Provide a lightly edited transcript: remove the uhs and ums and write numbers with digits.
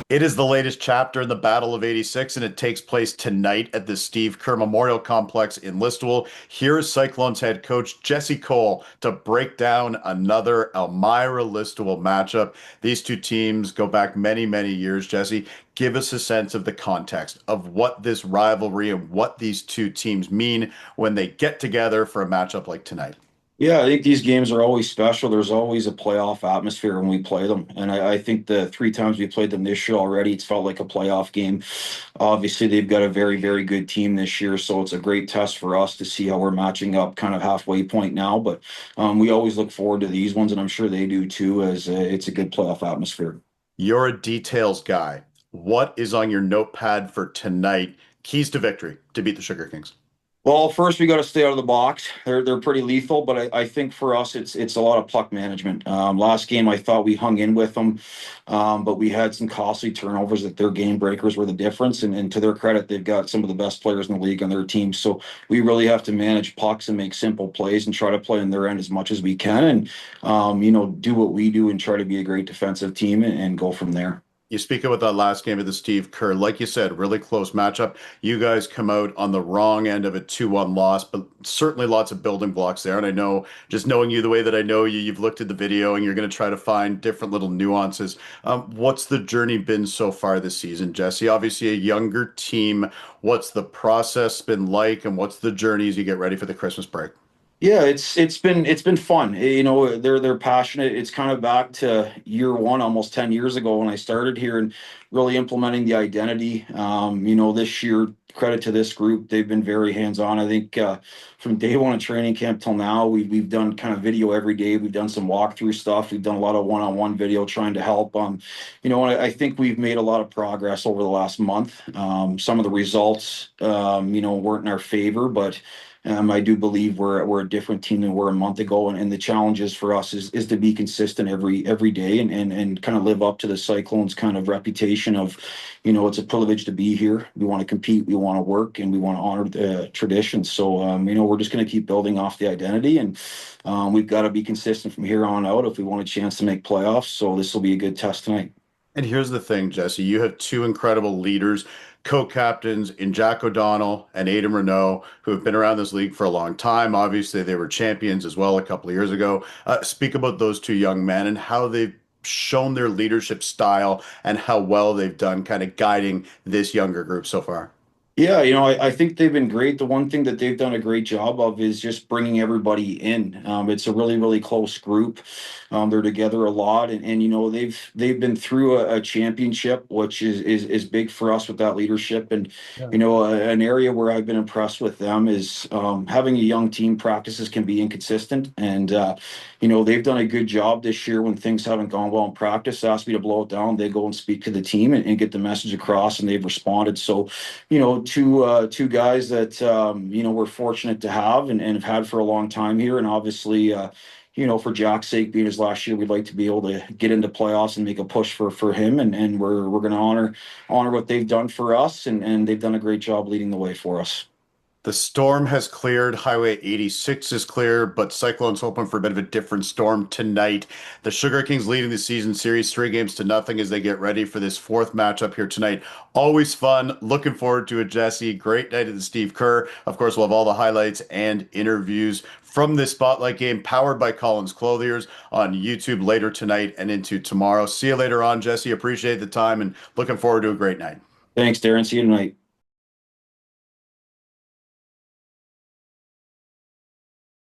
It is the latest chapter in the Battle of 86, and it takes place tonight at the Steve Kerr Memorial Complex in Listowel. Here is Cyclones head coach Jesse Cole to break down another Elmira Listowel matchup. These two teams go back many, many years. Jesse, give us a sense of the context of what this rivalry and what these two teams mean when they get together for a matchup like tonight. Yeah, I think these games are always special. There's always a playoff atmosphere when we play them. And I think the three times we played them this year already, it's felt like a playoff game. Obviously, they've got a very, very good team this year. So it's a great test for us to see how we're matching up kind of halfway point now. But we always look forward to these ones, and I'm sure they do too, as it's a good playoff atmosphere. You're a details guy. What is on your notepad for tonight? Keys to victory to beat the Sugar Kings. Well, first we got to stay out of the box. They're pretty lethal, but I think for us it's a lot of puck management. Last game I thought we hung in with them, but we had some costly turnovers that their game breakers were the difference. And to their credit, they've got some of the best players in the league on their team. So we really have to manage pucks and make simple plays and try to play in their end as much as we can, and do what we do and try to be a great defensive team and go from there. You speak about that last game of the Steve Kerr, like you said, really close matchup. You guys come out on the wrong end of a 2-1 loss, but certainly lots of building blocks there. And I know, just knowing you the way that I know you, you've looked at the video and you're going to try to find different little nuances. What's the journey been so far this season, Jesse? Obviously, a younger team. What's the process been like, and what's the journey as you get ready for the Christmas break? Yeah, it's been fun. They're passionate. It's kind of back to year one, almost 10 years ago when I started here and really implementing the identity. This year, credit to this group, they've been very hands-on. I think from day one of training camp till now, we've done kind of video every day. We've done some walkthrough stuff. We've done a lot of one-on-one video trying to help. And I think we've made a lot of progress over the last month. Some of the results, weren't in our favor, but I do believe we're a different team than we were a month ago, and the challenges for us is to be consistent every day and kind of live up to the Cyclones kind of reputation of, it's a privilege to be here. We want to compete, we want to work, and we want to honor the traditions. So we're just going to keep building off the identity, and we've got to be consistent from here on out if we want a chance to make playoffs. So this will be a good test tonight. And here's the thing, Jesse, you have two incredible leaders, co-captains in Jack O'Donnell and Aidan Renault, who have been around this league for a long time. Obviously, they were champions as well a couple of years ago. Speak about those two young men and how they've shown their leadership style and how well they've done kind of guiding this younger group so far. Yeah, I think they've been great. The one thing that they've done a great job of is just bringing everybody in. It's a really, really close group. They're together a lot, and they've been through a championship, which is big for us with that leadership. And Yeah. an area where I've been impressed with them is having a young team. Practices can be inconsistent, and they've done a good job this year when things haven't gone well in practice. Ask me to blow it down. They go and speak to the team and get the message across, and they've responded. So two guys that we're fortunate to have and have had for a long time here, and obviously for Jack's sake, being his last year, we'd like to be able to get into playoffs and make a push for him, and we're going to honor what they've done for us, and they've done a great job leading the way for us. The storm has cleared. Highway 86 is clear, but Cyclones hoping for a bit of a different storm tonight. The Sugar Kings leading the season series 3 games to nothing as they get ready for this fourth matchup here tonight. Always fun. Looking forward to it, Jesse. Great night at the Steve Kerr. Of course, we'll have all the highlights and interviews from this spotlight game powered by Collins Clothiers on YouTube later tonight and into tomorrow. See you later on, Jesse. Appreciate the time and looking forward to a great night. Thanks, Darren. See you tonight.